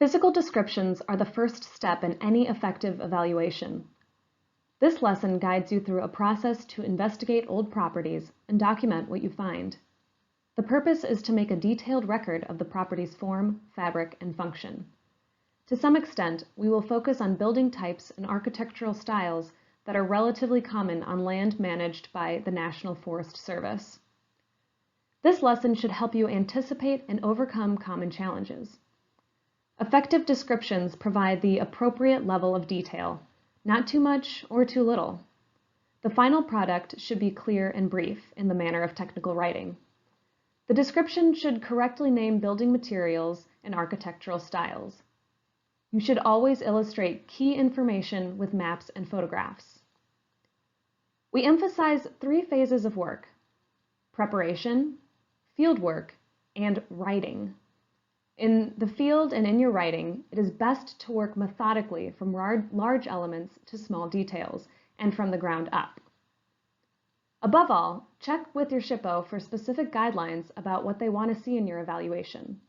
Physical descriptions are the first step in any effective evaluation. This lesson guides you through a process to investigate old properties and document what you find. The purpose is to make a detailed record of the property's form, fabric, and function. To some extent, we will focus on building types and architectural styles that are relatively common on land managed by the National Forest Service. This lesson should help you anticipate and overcome common challenges. Effective descriptions provide the appropriate level of detail, not too much or too little. The final product should be clear and brief in the manner of technical writing. The description should correctly name building materials and architectural styles. You should always illustrate key information with maps and photographs. We emphasize 3 phases of work: preparation, fieldwork, and writing. In the field and in your writing, it is best to work methodically from large elements to small details and from the ground up. Above all, check with your SHPO for specific guidelines about what they want to see in your evaluation.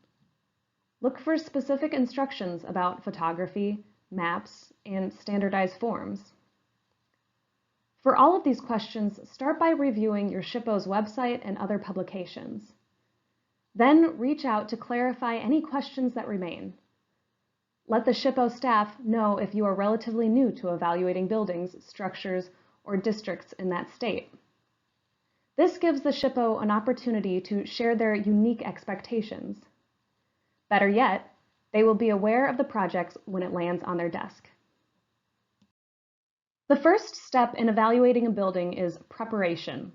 Look for specific instructions about photography, maps, and standardized forms. For all of these questions, start by reviewing your SHPO's website and other publications. Then reach out to clarify any questions that remain. Let the SHPO staff know if you are relatively new to evaluating buildings, structures, or districts in that state. This gives the SHPO an opportunity to share their unique expectations. Better yet, they will be aware of the projects when it lands on their desk. The first step in evaluating a building is preparation.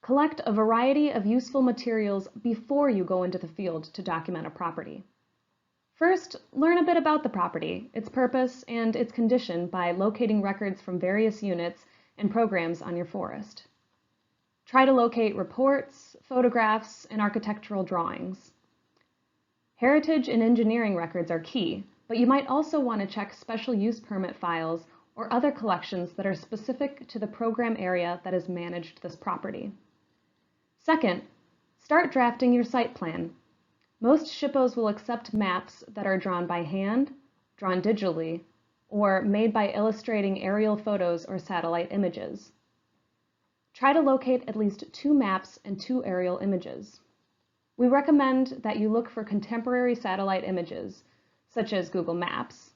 Collect a variety of useful materials before you go into the field to document a property. First, learn a bit about the property, its purpose, and its condition by locating records from various units and programs on your forest. Try to locate reports, photographs, and architectural drawings. Heritage and engineering records are key, but you might also want to check special use permit files or other collections that are specific to the program area that has managed this property. Second, start drafting your site plan. Most SHPOs will accept maps that are drawn by hand, drawn digitally, or made by illustrating aerial photos or satellite images. Try to locate at least 2 maps and 2 aerial images. We recommend that you look for contemporary satellite images, such as Google Maps,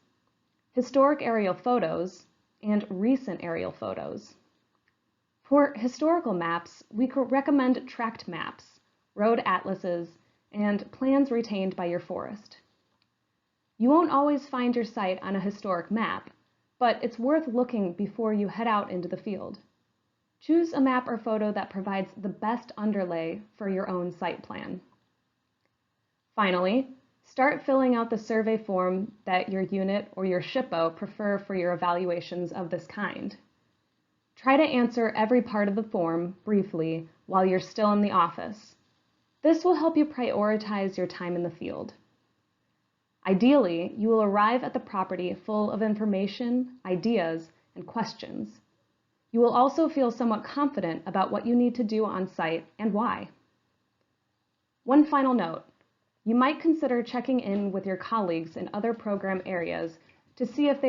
historic aerial photos, and recent aerial photos. For historical maps, we recommend tract maps, road atlases, and plans retained by your forest. You won't always find your site on a historic map, but it's worth looking before you head out into the field. Choose a map or photo that provides the best underlay for your own site plan. Finally, start filling out the survey form that your unit or your SHPO prefer for your evaluations of this kind. Try to answer every part of the form briefly while you're still in the office. This will help you prioritize your time in the field. Ideally, you will arrive at the property full of information, ideas, and questions. You will also feel somewhat confident about what you need to do on site and why. One final note. You might consider checking in with your colleagues in other program areas to see if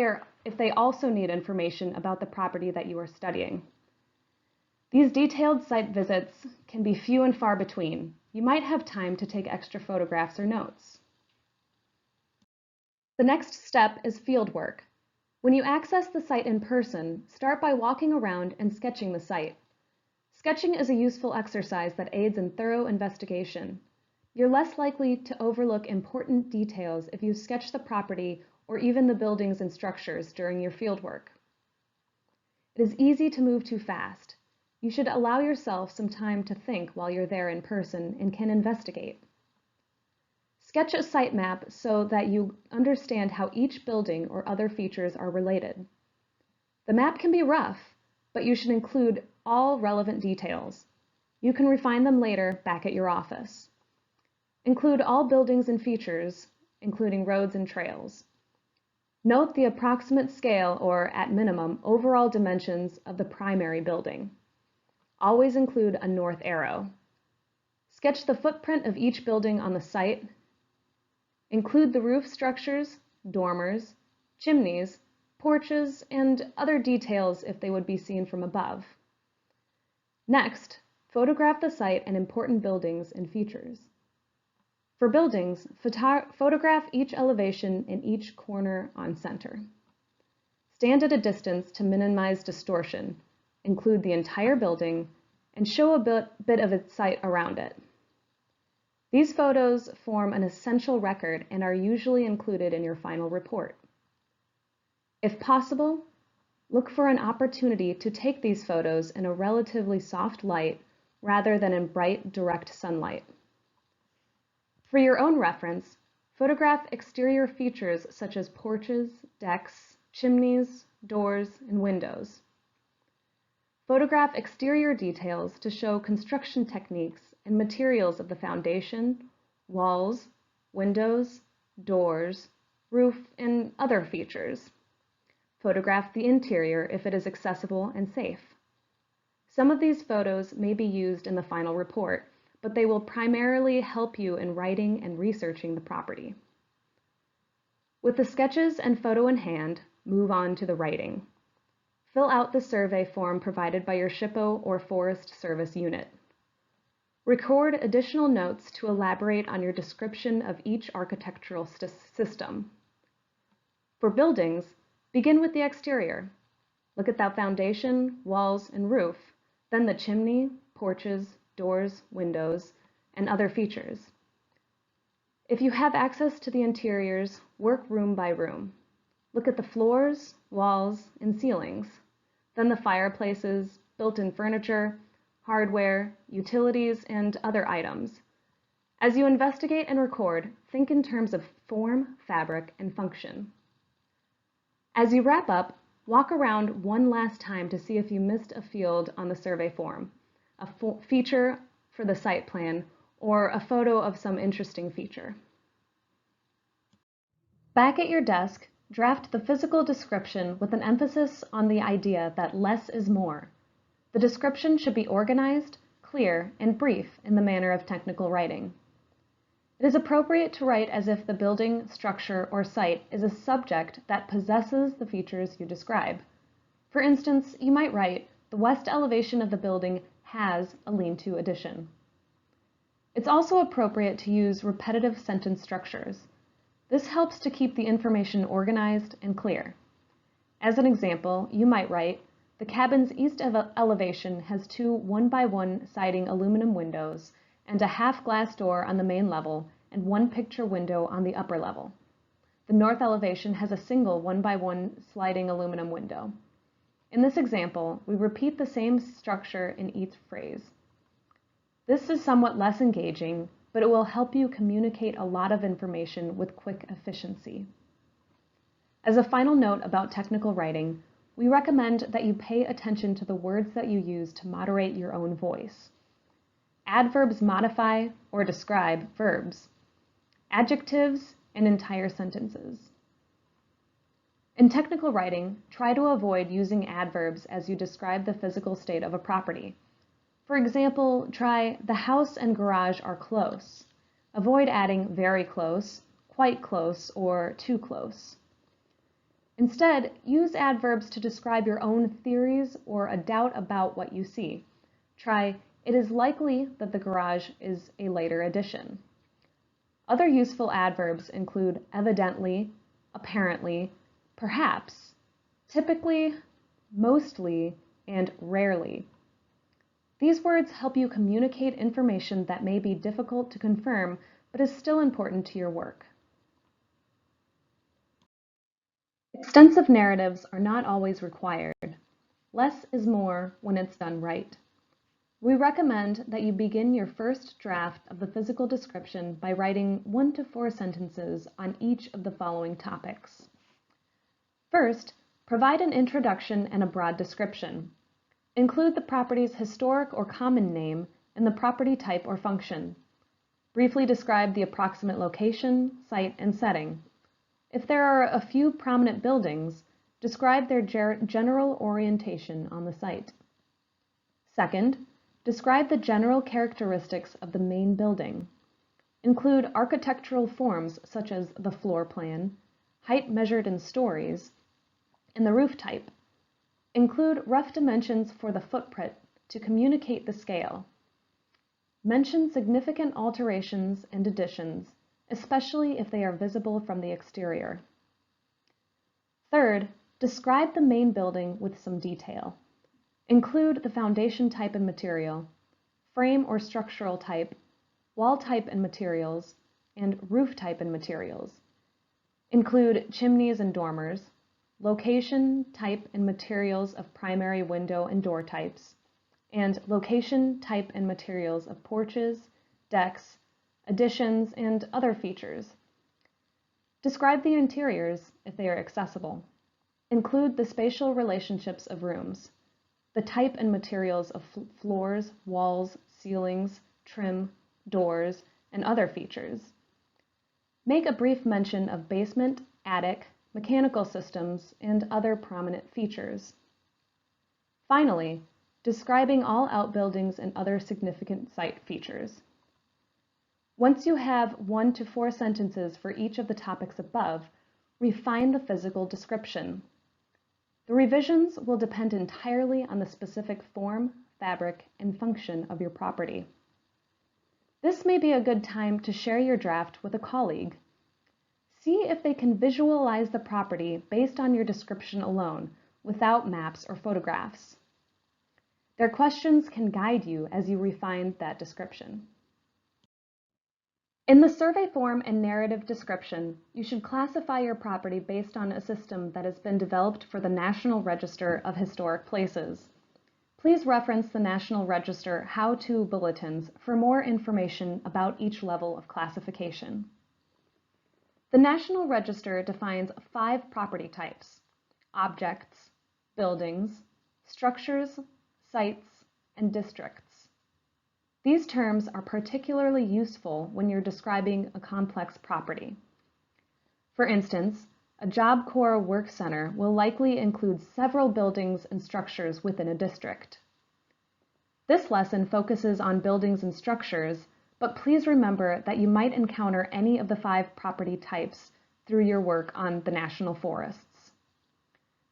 they also need information about the property that you are studying. These detailed site visits can be few and far between. You might have time to take extra photographs or notes. The next step is fieldwork. When you access the site in person, start by walking around and sketching the site. Sketching is a useful exercise that aids in thorough investigation. You're less likely to overlook important details if you sketch the property or even the buildings and structures during your fieldwork. It is easy to move too fast. You should allow yourself some time to think while you're there in person and can investigate. Sketch a site map so that you understand how each building or other features are related. The map can be rough, but you should include all relevant details. You can refine them later back at your office. Include all buildings and features, including roads and trails. Note the approximate scale or, at minimum, overall dimensions of the primary building. Always include a north arrow. Sketch the footprint of each building on the site. Include the roof structures, dormers, chimneys, porches, and other details if they would be seen from above. Next, photograph the site and important buildings and features. For buildings, photograph each elevation and each corner on center. Stand at a distance to minimize distortion, include the entire building, and show a bit of its site around it. These photos form an essential record and are usually included in your final report. If possible, look for an opportunity to take these photos in a relatively soft light rather than in bright, direct sunlight. For your own reference, photograph exterior features such as porches, decks, chimneys, doors, and windows. Photograph exterior details to show construction techniques and materials of the foundation, walls, windows, doors, roof, and other features. Photograph the interior if it is accessible and safe. Some of these photos may be used in the final report, but they will primarily help you in writing and researching the property. With the sketches and photo in hand, move on to the writing. Fill out the survey form provided by your SHPO or Forest Service unit. Record additional notes to elaborate on your description of each architectural system. For buildings, begin with the exterior. Look at that foundation, walls, and roof, then the chimney, porches, doors, windows, and other features. If you have access to the interiors, work room by room. Look at the floors, walls, and ceilings, then the fireplaces, built-in furniture, hardware, utilities, and other items. As you investigate and record, think in terms of form, fabric, and function. As you wrap up, walk around one last time to see if you missed a field on the survey form, a feature for the site plan, or a photo of some interesting feature. Back at your desk, draft the physical description with an emphasis on the idea that less is more. The description should be organized, clear, and brief in the manner of technical writing. It is appropriate to write as if the building, structure, or site is a subject that possesses the features you describe. For instance, you might write, "The west elevation of the building has a lean-to addition." It's also appropriate to use repetitive sentence structures. This helps to keep the information organized and clear. As an example, you might write, "The cabin's east elevation has two 1x1 siding aluminum windows and a half-glass door on the main level and one picture window on the upper level. The north elevation has a single 1x1 sliding aluminum window." In this example, we repeat the same structure in each phrase. This is somewhat less engaging, but it will help you communicate a lot of information with quick efficiency. As a final note about technical writing, we recommend that you pay attention to the words that you use to moderate your own voice. Adverbs modify or describe verbs, adjectives, and entire sentences. In technical writing, try to avoid using adverbs as you describe the physical state of a property. For example, try, "The house and garage are close." Avoid adding "very close," "quite close," or "too close." Instead, use adverbs to describe your own theories or a doubt about what you see. Try, "It is likely that the garage is a later addition." Other useful adverbs include evidently, apparently, perhaps, typically, mostly, and rarely. These words help you communicate information that may be difficult to confirm, but is still important to your work. Extensive narratives are not always required. Less is more when it's done right. We recommend that you begin your first draft of the physical description by writing 1 to 4 sentences on each of the following topics. First, provide an introduction and a broad description. Include the property's historic or common name and the property type or function. Briefly describe the approximate location, site, and setting. If there are a few prominent buildings, describe their general orientation on the site. Second, describe the general characteristics of the main building. Include architectural forms such as the floor plan, height measured in stories, and the roof type. Include rough dimensions for the footprint to communicate the scale. Mention significant alterations and additions, especially if they are visible from the exterior. Third, describe the main building with some detail. Include the foundation type and material, frame or structural type, wall type and materials, and roof type and materials. Include chimneys and dormers, location, type, and materials of primary window and door types, and location, type, and materials of porches, decks, additions, and other features. Describe the interiors if they are accessible. Include the spatial relationships of rooms, the type and materials of floors, walls, ceilings, trim, doors, and other features. Make a brief mention of basement, attic, mechanical systems, and other prominent features. Finally, describing all outbuildings and other significant site features. Once you have 1 to 4 sentences for each of the topics above, refine the physical description. The revisions will depend entirely on the specific form, fabric, and function of your property. This may be a good time to share your draft with a colleague. See if they can visualize the property based on your description alone, without maps or photographs. Their questions can guide you as you refine that description. In the survey form and narrative description, you should classify your property based on a system that has been developed for the National Register of Historic Places. Please reference the National Register how-to bulletins for more information about each level of classification. The National Register defines 5 property types: objects, buildings, structures, sites, and districts. These terms are particularly useful when you're describing a complex property. For instance, a Job Corps work center will likely include several buildings and structures within a district. This lesson focuses on buildings and structures, but please remember that you might encounter any of the 5 property types through your work on the national forests.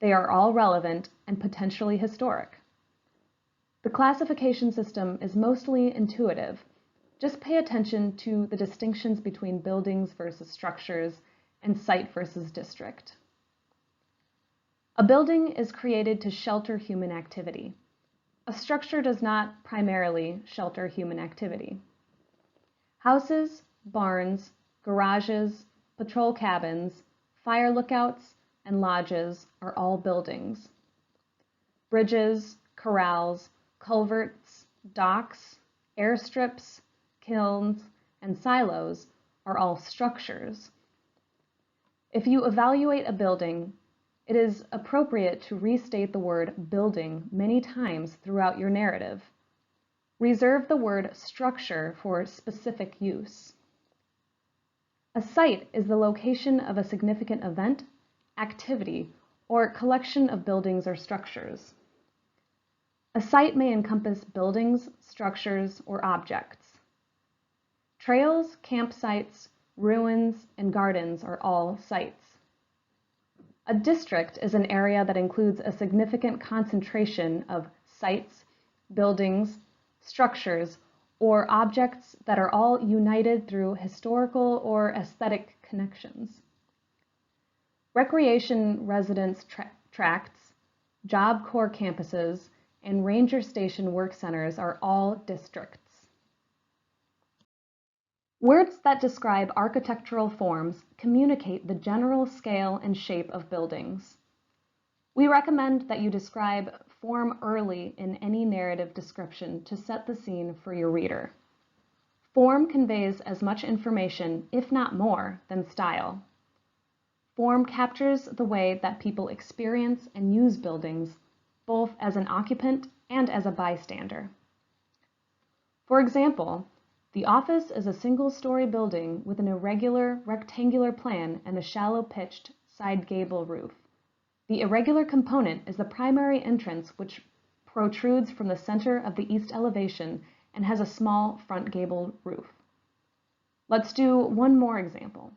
They are all relevant and potentially historic. The classification system is mostly intuitive. Just pay attention to the distinctions between buildings versus structures and site versus district. A building is created to shelter human activity. A structure does not primarily shelter human activity. Houses, barns, garages, patrol cabins, fire lookouts, and lodges are all buildings. Bridges, corrals, culverts, docks, airstrips, kilns, and silos are all structures. If you evaluate a building, it is appropriate to restate the word building many times throughout your narrative. Reserve the word structure for specific use. A site is the location of a significant event, activity, or collection of buildings or structures. A site may encompass buildings, structures, or objects. Trails, campsites, ruins, and gardens are all sites. A district is an area that includes a significant concentration of sites, buildings, structures, or objects that are all united through historical or aesthetic connections. Recreation residence tracts, Job Corps campuses, and ranger station work centers are all districts. Words that describe architectural forms communicate the general scale and shape of buildings. We recommend that you describe form early in any narrative description to set the scene for your reader. Form conveys as much information, if not more, than style. Form captures the way that people experience and use buildings, both as an occupant and as a bystander. For example, the office is a single-story building with an irregular rectangular plan and a shallow pitched side gable roof. The irregular component is the primary entrance, which protrudes from the center of the east elevation and has a small front gable roof. Let's do one more example.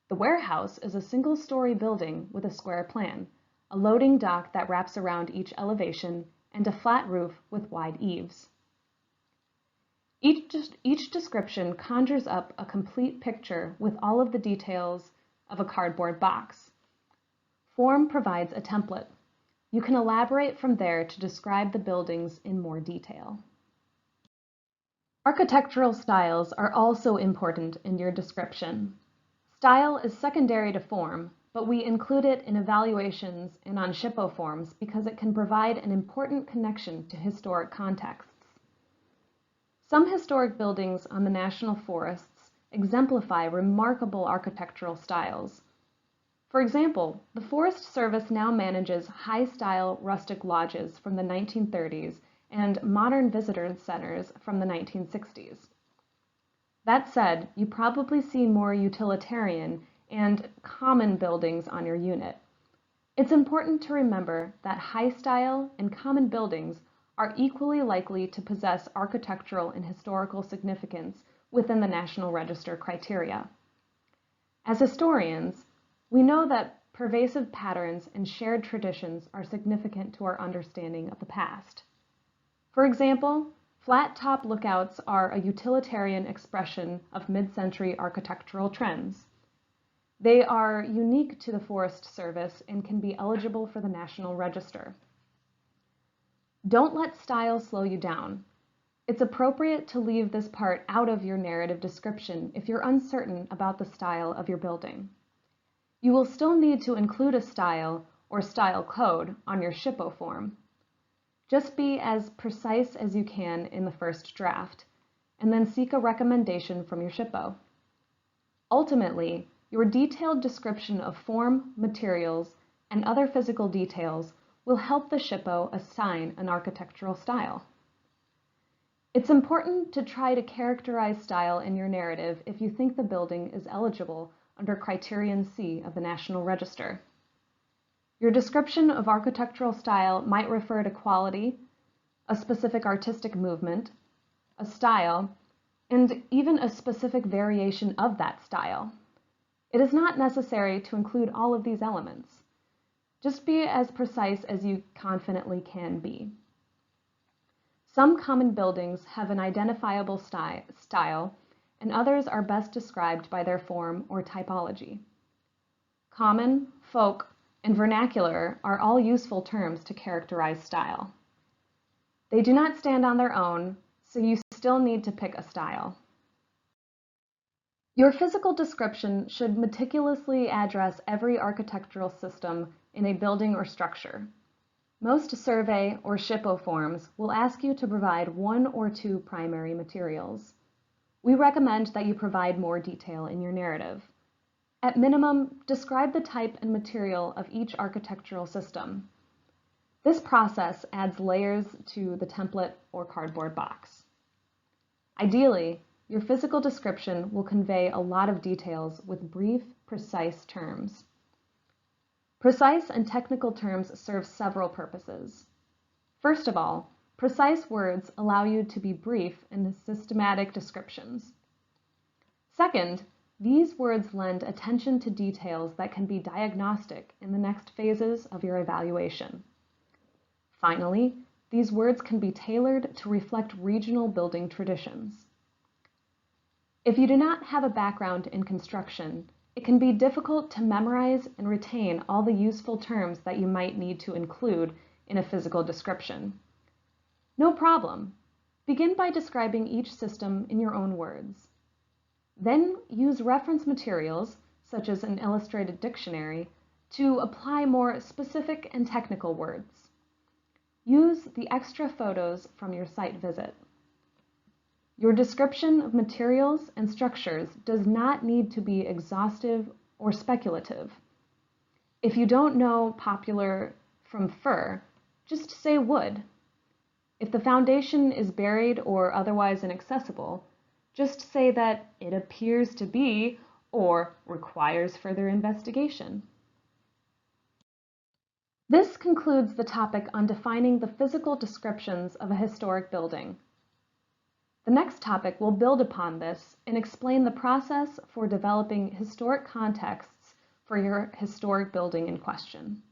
The warehouse is a single-story building with a square plan, a loading dock that wraps around each elevation, and a flat roof with wide eaves. Each description conjures up a complete picture with all of the details of a cardboard box. Form provides a template. You can elaborate from there to describe the buildings in more detail. Architectural styles are also important in your description. Style is secondary to form, but we include it in evaluations and on SHPO forms because it can provide an important connection to historic contexts. Some historic buildings on the national forests exemplify remarkable architectural styles. For example, the Forest Service now manages high-style rustic lodges from the 1930s and modern visitor centers from the 1960s. That said, you probably see more utilitarian and common buildings on your unit. It's important to remember that high-style and common buildings are equally likely to possess architectural and historical significance within the National Register criteria. As historians, we know that pervasive patterns and shared traditions are significant to our understanding of the past. For example, flat-top lookouts are a utilitarian expression of mid-century architectural trends. They are unique to the Forest Service and can be eligible for the National Register. Don't let style slow you down. It's appropriate to leave this part out of your narrative description if you're uncertain about the style of your building. You will still need to include a style or style code on your SHPO form. Just be as precise as you can in the first draft, and then seek a recommendation from your SHPO. Ultimately, your detailed description of form, materials, and other physical details will help the SHPO assign an architectural style. It's important to try to characterize style in your narrative if you think the building is eligible under Criterion C of the National Register. Your description of architectural style might refer to quality, a specific artistic movement, a style, and even a specific variation of that style. It is not necessary to include all of these elements. Just be as precise as you confidently can be. Some common buildings have an identifiable style, and others are best described by their form or typology. Common, folk, and vernacular are all useful terms to characterize style. They do not stand on their own, so you still need to pick a style. Your physical description should meticulously address every architectural system in a building or structure. Most survey or SHPO forms will ask you to provide 1 or 2 primary materials. We recommend that you provide more detail in your narrative. At minimum, describe the type and material of each architectural system. This process adds layers to the template or cardboard box. Ideally, your physical description will convey a lot of details with brief, precise terms. Precise and technical terms serve several purposes. First of all, precise words allow you to be brief in systematic descriptions. Second, these words lend attention to details that can be diagnostic in the next phases of your evaluation. Finally, these words can be tailored to reflect regional building traditions. If you do not have a background in construction, it can be difficult to memorize and retain all the useful terms that you might need to include in a physical description. No problem. Begin by describing each system in your own words. Then use reference materials, such as an illustrated dictionary, to apply more specific and technical words. Use the extra photos from your site visit. Your description of materials and structures does not need to be exhaustive or speculative. If you don't know poplar from fir, just say wood. If the foundation is buried or otherwise inaccessible, just say that it appears to be or requires further investigation. This concludes the topic on defining the physical descriptions of a historic building. The next topic will build upon this and explain the process for developing historic contexts for your historic building in question.